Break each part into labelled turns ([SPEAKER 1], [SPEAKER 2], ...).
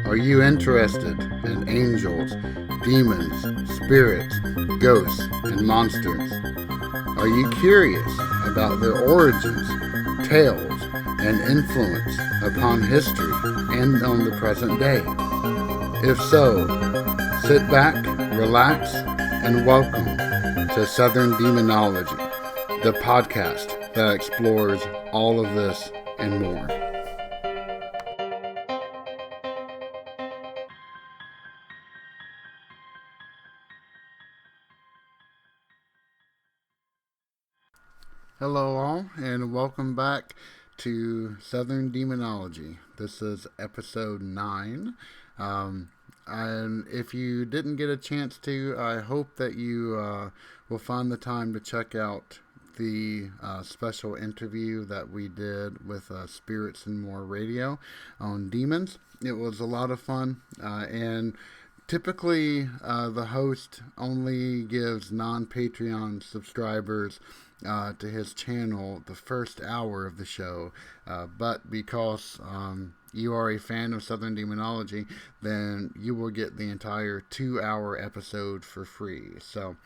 [SPEAKER 1] Are you interested in angels, demons, spirits, ghosts, and monsters? Are you curious about their origins, tales, and influence upon history and on the present day? If so, sit back, relax, and welcome to Southern Demonology, the podcast that explores all of this and more. Hello, all, and welcome back to Southern Demonology. This is episode 9. And if you didn't get a chance to, I hope that you will find the time to check out the special interview that we did with Spirits and More Radio on demons. It was a lot of fun, and typically the host only gives non-Patreon subscribers to his channel the first hour of the show, but because you are a fan of Southern Demonology, then you will get the entire 2-hour episode for free. So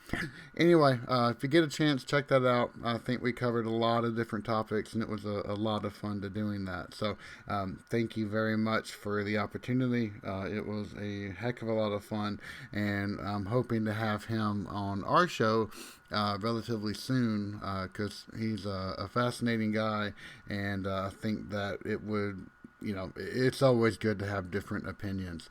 [SPEAKER 1] anyway, if you get a chance, check that out. I think we covered a lot of different topics, and it was a lot of fun to doing that. So thank you very much for the opportunity. It was a heck of a lot of fun, and I'm hoping to have him on our show relatively soon, because he's a fascinating guy, and I think that it would, it's always good to have different opinions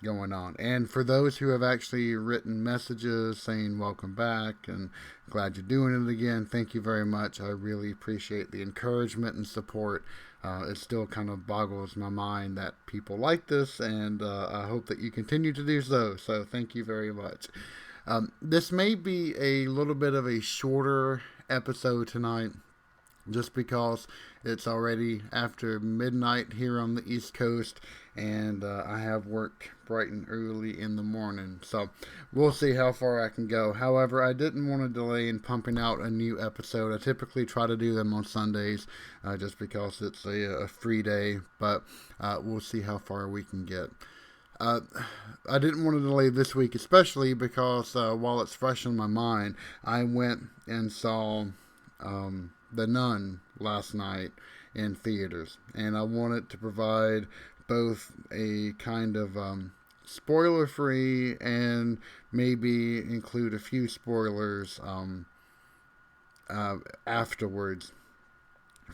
[SPEAKER 1] going on. And for those who have actually written messages saying welcome back and glad you're doing it again, thank you very much. I really appreciate the encouragement and support. It still kind of boggles my mind that people like this, and I hope that you continue to do so. So thank you very much. This may be a little bit of a shorter episode tonight, just because it's already after midnight here on the East Coast, and I have work bright and early in the morning. So we'll see how far I can go. However, I didn't want to delay in pumping out a new episode. I typically try to do them on Sundays, just because it's a free day, but we'll see how far we can get. I didn't want to delay this week, especially because while it's fresh in my mind, I went and saw The Nun last night in theaters, and I wanted to provide both a kind of spoiler-free and maybe include a few spoilers afterwards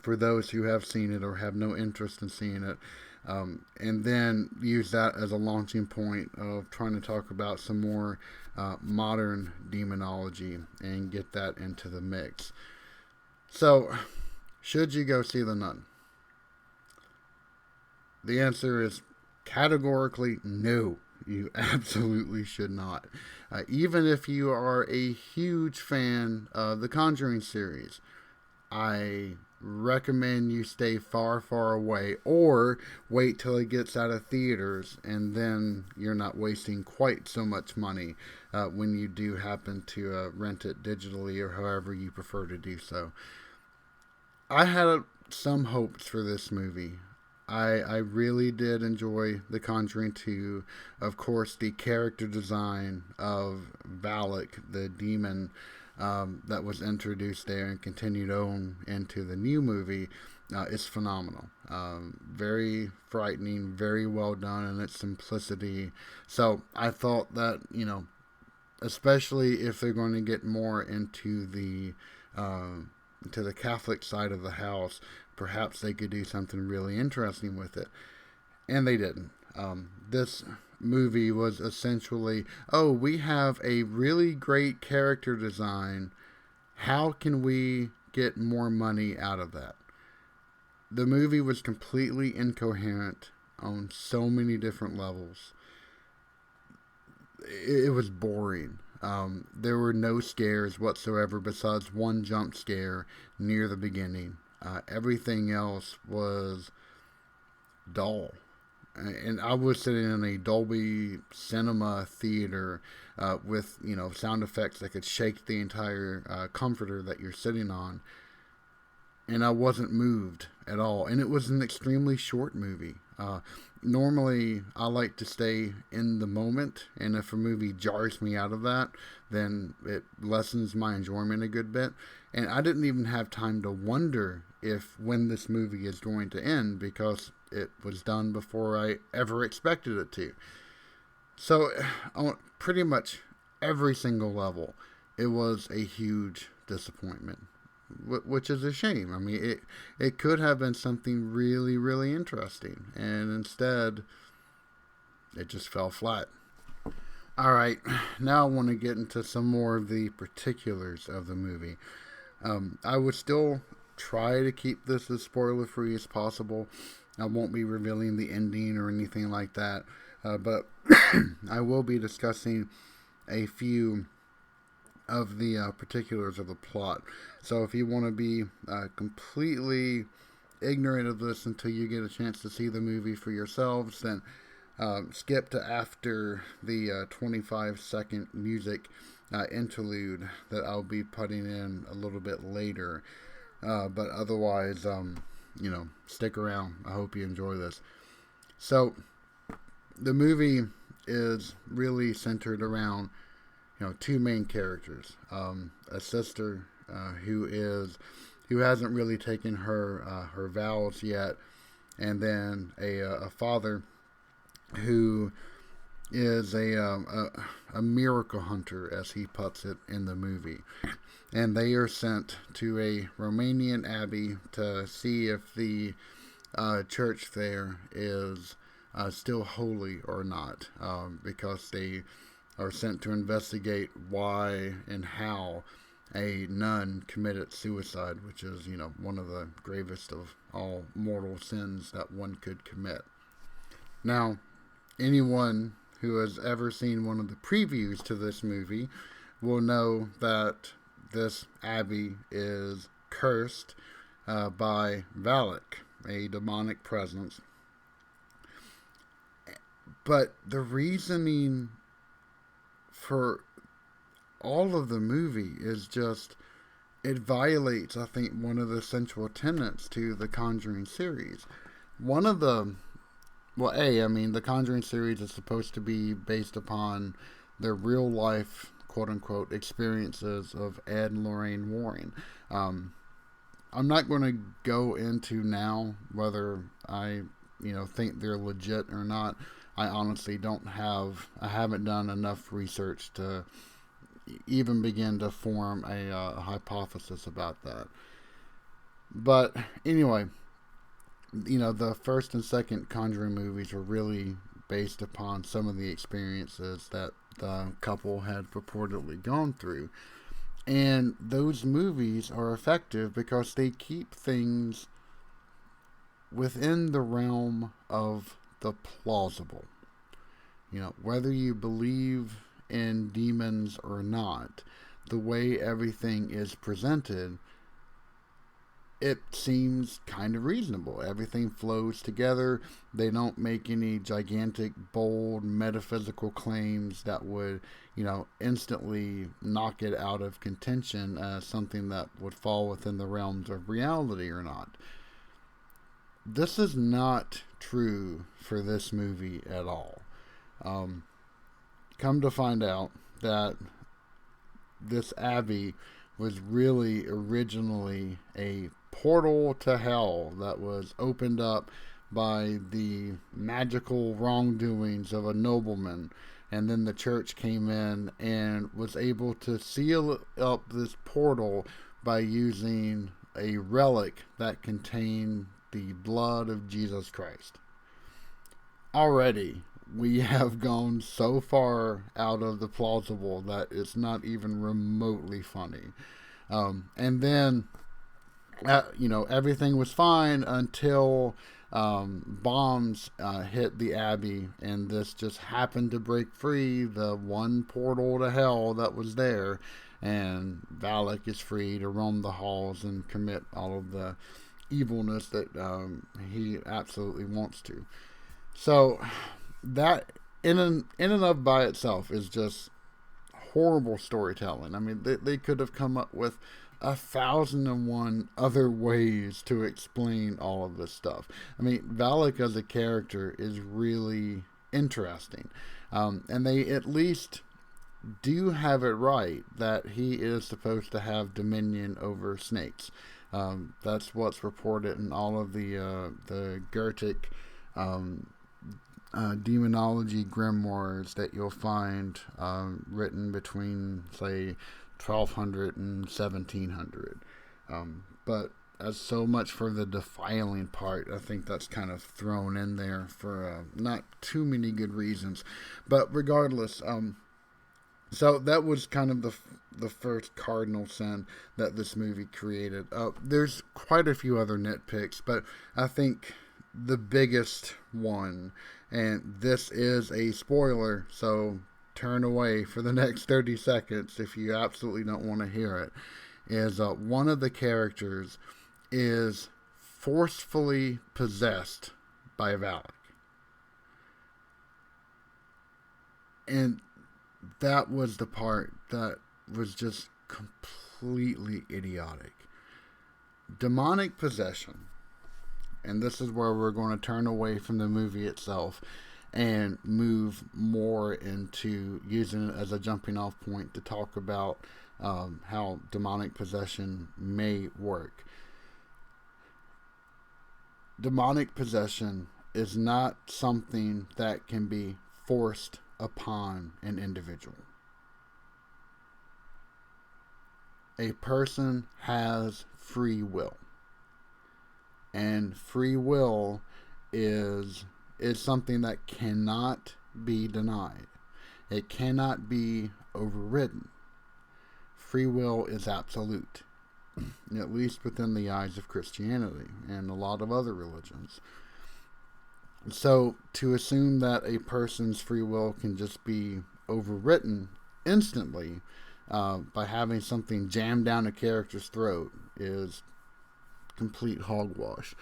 [SPEAKER 1] for those who have seen it or have no interest in seeing it. And then use that as a launching point of trying to talk about some more modern demonology and get that into the mix. So, should you go see The Nun? The answer is categorically no. You absolutely should not. Even if you are a huge fan of the Conjuring series, I recommend you stay far, far away, or wait till it gets out of theaters, and then you're not wasting quite so much money when you do happen to rent it digitally or however you prefer to do so. I had some hopes for this movie. I really did enjoy The Conjuring 2. Of course, the character design of Valak, the demon that was introduced there and continued on into the new movie, is phenomenal. Very frightening, very well done in its simplicity. So I thought that, especially if they're going to get more into the Catholic side of the house, perhaps they could do something really interesting with it. And they didn't. This movie was essentially, we have a really great character design. How can we get more money out of that? The movie was completely incoherent on so many different levels. It was boring. There were no scares whatsoever besides one jump scare near the beginning. Everything else was dull. And I was sitting in a Dolby Cinema theater with, sound effects that could shake the entire comforter that you're sitting on. And I wasn't moved at all. And it was an extremely short movie. Normally, I like to stay in the moment, and if a movie jars me out of that, then it lessens my enjoyment a good bit. And I didn't even have time to wonder if when this movie is going to end because it was done before I ever expected it to. So, on pretty much every single level, it was a huge disappointment, which is a shame. I mean, it could have been something really, really interesting, and instead, it just fell flat. All right, now I want to get into some more of the particulars of the movie. I would still try to keep this as spoiler free as possible. I won't be revealing the ending or anything like that, but I will be discussing a few of the particulars of the plot. So if you want to be completely ignorant of this until you get a chance to see the movie for yourselves, then skip to after the 25-second music interlude that I'll be putting in a little bit later. But otherwise, stick around. I hope you enjoy this. So, the movie is really centered around, two main characters. A sister who hasn't really taken her vows yet, and then a father who is a miracle hunter, as he puts it in the movie. And they are sent to a Romanian abbey to see if the church there is still holy or not, because they are sent to investigate why and how a nun committed suicide, which is, one of the gravest of all mortal sins that one could commit. Now, anyone who has ever seen one of the previews to this movie will know that this abbey is cursed by Valak, a demonic presence. But the reasoning for all of the movie is just, it violates, I think, one of the central tenets to the Conjuring series. One of the the Conjuring series is supposed to be based upon the real life, quote unquote, experiences of Ed and Lorraine Warren. I'm not going to go into now whether I, think they're legit or not. I honestly I haven't done enough research to even begin to form a hypothesis about that. But anyway, the first and second Conjuring movies were really based upon some of the experiences that the couple had purportedly gone through. And those movies are effective because they keep things within the realm of the plausible. Whether you believe in demons or not, the way everything is presented, it seems kind of reasonable. Everything flows together. They don't make any gigantic, bold, metaphysical claims that would, instantly knock it out of contention as something that would fall within the realms of reality or not. This is not true for this movie at all. Come to find out that this abbey was really originally a portal to hell that was opened up by the magical wrongdoings of a nobleman, and then the church came in and was able to seal up this portal by using a relic that contained the blood of Jesus Christ. Already, we have gone so far out of the plausible that it's not even remotely funny. And then, everything was fine until bombs hit the abbey, and this just happened to break free the one portal to hell that was there, and Valak is free to roam the halls and commit all of the evilness that he absolutely wants to. So that in and of by itself is just horrible storytelling. I mean, they could have come up with 1,001 other ways to explain all of this stuff. I mean, Valak as a character is really interesting. And they at least do have it right that he is supposed to have dominion over snakes. That's what's reported in all of the Goetic demonology grimoires that you'll find written between, say, 1200 and 1700. But as so much for the defiling part, I think that's kind of thrown in there for not too many good reasons. But regardless, so that was kind of the first cardinal sin that this movie created. There's quite a few other nitpicks, but I think the biggest one, and this is a spoiler, so turn away for the next 30 seconds if you absolutely don't want to hear it, is one of the characters is forcefully possessed by Valak. And that was the part that was just completely idiotic. Demonic possession, and this is where we're going to turn away from the movie itself and move more into using it as a jumping off point to talk about how demonic possession may work. Demonic possession is not something that can be forced upon an individual. A person has free will. And free will is something that cannot be denied. It cannot be overridden. Free will is absolute, at least within the eyes of Christianity and a lot of other religions. So to assume that a person's free will can just be overwritten instantly by having something jammed down a character's throat is complete hogwash.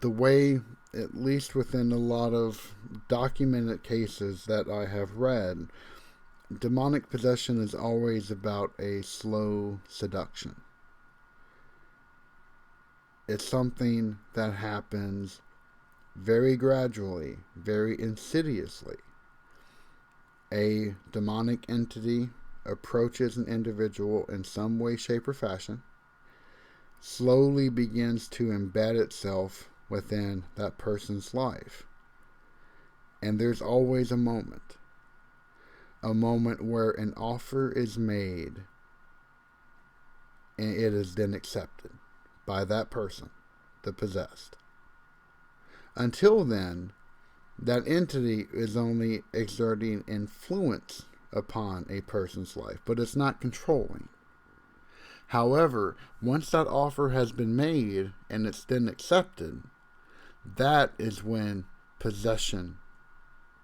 [SPEAKER 1] The way, at least within a lot of documented cases that I have read, demonic possession is always about a slow seduction. It's something that happens very gradually, very insidiously. A demonic entity approaches an individual in some way, shape, or fashion, slowly begins to embed itself within that person's life. And there's always a moment where an offer is made and it is then accepted by that person, the possessed. Until then, that entity is only exerting influence upon a person's life, but it's not controlling. However, once that offer has been made and it's then accepted, that is when possession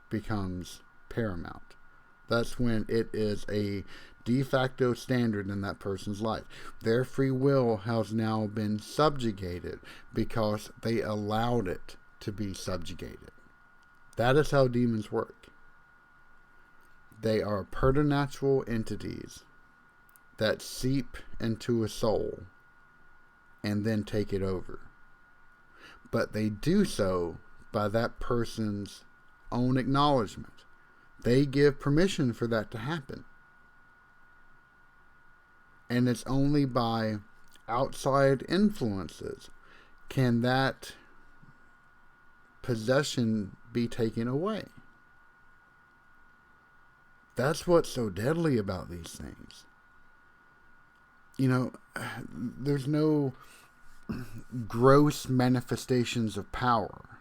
[SPEAKER 1] becomes paramount. That's when it is a de facto standard in that person's life. Their free will has now been subjugated because they allowed it to be subjugated. That is how demons work. They are preternatural entities that seep into a soul and then take it over. But they do so by that person's own acknowledgement. They give permission for that to happen. And it's only by outside influences can that possession be taken away. That's what's so deadly about these things. You know, there's no gross manifestations of power.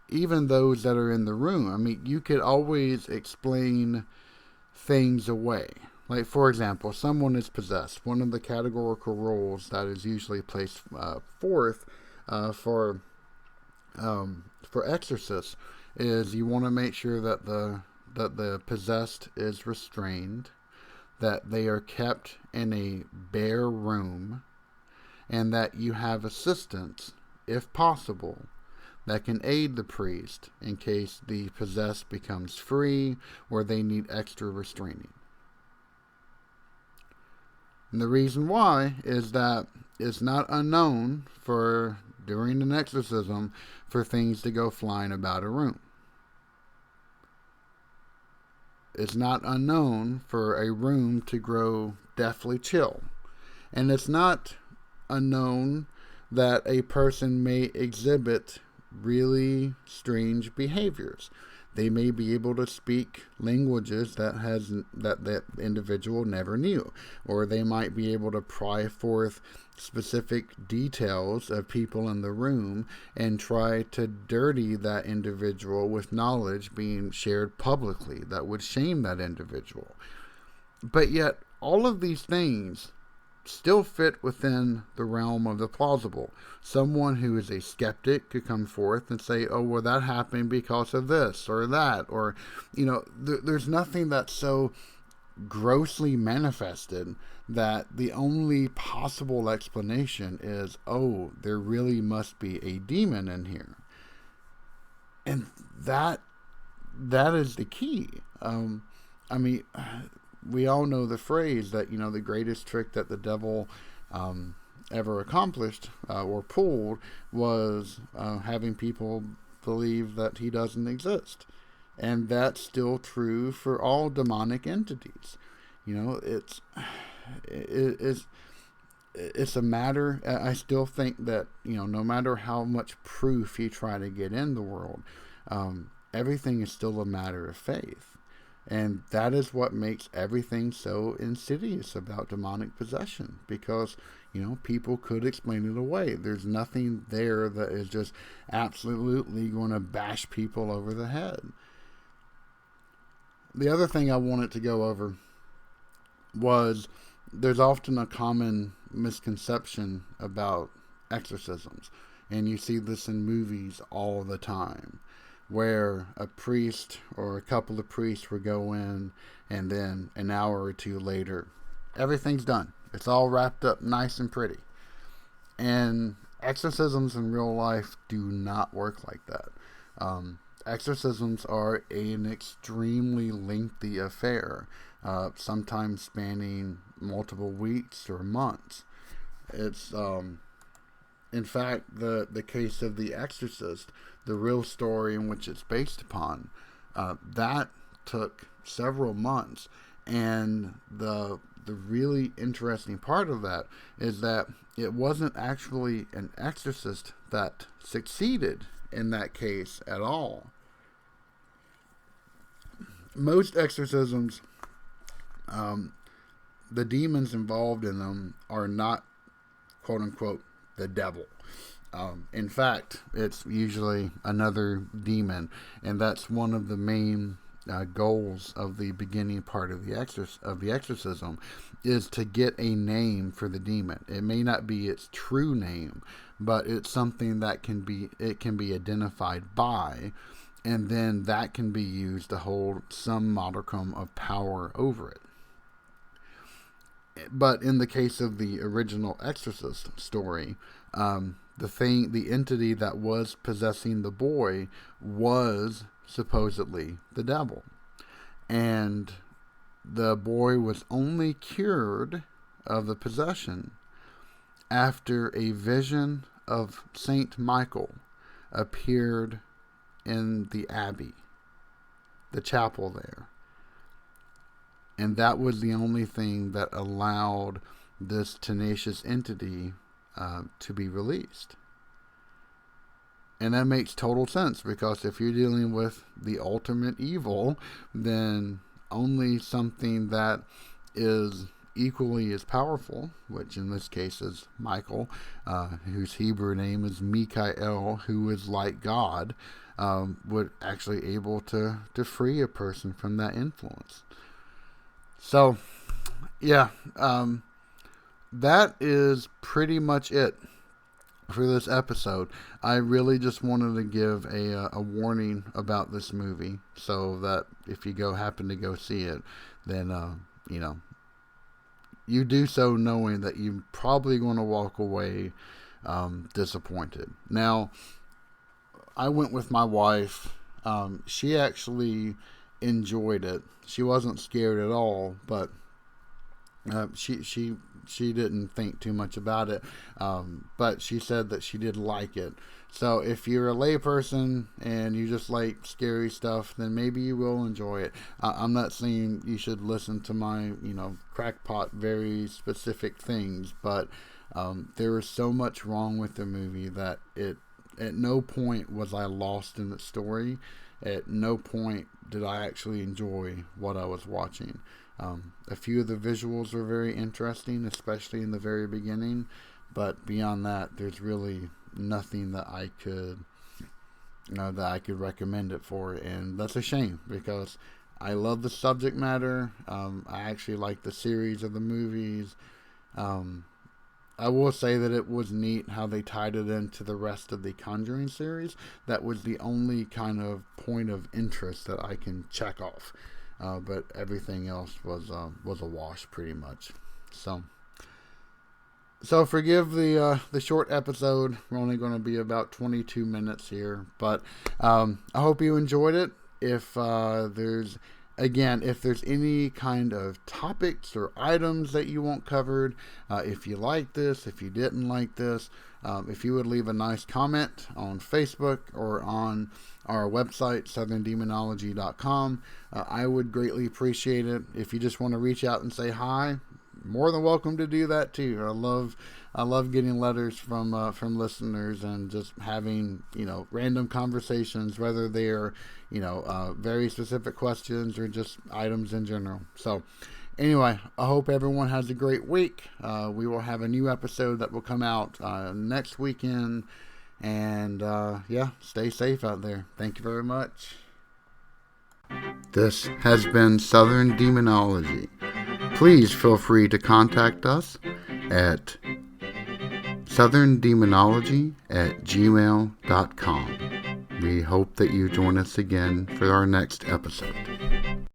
[SPEAKER 1] Even those that are in the room. I mean, you could always explain things away. Like, for example, someone is possessed. One of the categorical rules that is usually placed forth for exorcists is you want to make sure that the possessed is restrained, that they are kept in a bare room, and that you have assistants, if possible, that can aid the priest in case the possessed becomes free or they need extra restraining. And the reason why is that it's not unknown for, during an exorcism, for things to go flying about a room. It's not unknown for a room to grow deathly chill. And it's not unknown that a person may exhibit really strange behaviors. They may be able to speak languages that individual never knew, or they might be able to pry forth specific details of people in the room and try to dirty that individual with knowledge being shared publicly that would shame that individual. But yet, all of these things still fit within the realm of the plausible. Someone who is a skeptic could come forth and say, oh, well, that happened because of this or that. Or, there's nothing that's so grossly manifested that the only possible explanation is, oh, there really must be a demon in here. And that is the key. We all know the phrase that, the greatest trick that the devil ever accomplished or pulled was having people believe that he doesn't exist. And that's still true for all demonic entities. It's a matter, I still think that, no matter how much proof you try to get in the world, everything is still a matter of faith. And that is what makes everything so insidious about demonic possession, because, people could explain it away. There's nothing there that is just absolutely going to bash people over the head. The other thing I wanted to go over was there's often a common misconception about exorcisms, and you see this in movies all the time, where a priest or a couple of priests would go in, and then an hour or two later, everything's done. It's all wrapped up nice and pretty. And exorcisms in real life do not work like that. Exorcisms are an extremely lengthy affair, sometimes spanning multiple weeks or months. It's, in fact, the case of The Exorcist, the real story in which it's based upon, that took several months. And the really interesting part of that is that it wasn't actually an exorcist that succeeded in that case at all. Most exorcisms, the demons involved in them are not, quote unquote, the devil. In fact, it's usually another demon, and that's one of the main goals of the beginning part of the exorcism, is to get a name for the demon. It may not be its true name, but it's something that can be identified by, and then that can be used to hold some modicum of power over it. But in the case of the original Exorcist story, the entity that was possessing the boy was supposedly the devil. And the boy was only cured of the possession after a vision of Saint Michael appeared in the abbey, the chapel there. And that was the only thing that allowed this tenacious entity to be released. And that makes total sense, because if you're dealing with the ultimate evil, then only something that is equally as powerful, which in this case is Michael, whose Hebrew name is Mikael, who is like God, would actually able to free a person from that influence. So, yeah, that is pretty much it for this episode. I really just wanted to give a warning about this movie, so that if you happen to go see it, then you do so knowing that you're probably going to walk away disappointed. Now, I went with my wife. She actually enjoyed it. She wasn't scared at all, but she she didn't think too much about it, but she said that she did like it. So if you're a layperson and you just like scary stuff, then maybe you will enjoy it. I'm not saying you should listen to my, crackpot, very specific things, but there was so much wrong with the movie that at no point was I lost in the story. At no point did I actually enjoy what I was watching. A few of the visuals were very interesting, especially in the very beginning, but beyond that, there's really nothing that I could recommend it for, and that's a shame because I love the subject matter. I actually like the series of the movies. I will say that it was neat how they tied it into the rest of the Conjuring series. That was the only kind of point of interest that I can check off, but everything else was a wash pretty much. So forgive the short episode. We're only going to be about 22 minutes here, but I hope you enjoyed it. If there's any kind of topics or items that you want covered, if you like this, if you didn't like this, if you would leave a nice comment on Facebook or on our website, southerndemonology.com, I would greatly appreciate it. If you just want to reach out and say hi, more than welcome to do that too. I love getting letters from listeners and just having random conversations, whether they're very specific questions or just items in general. So anyway, I hope everyone has a great week. We will have a new episode that will come out next weekend, and stay safe out there. Thank you very much. This has been Southern Demonology. Please feel free to contact us at southerndemonology@gmail.com. We hope that you join us again for our next episode.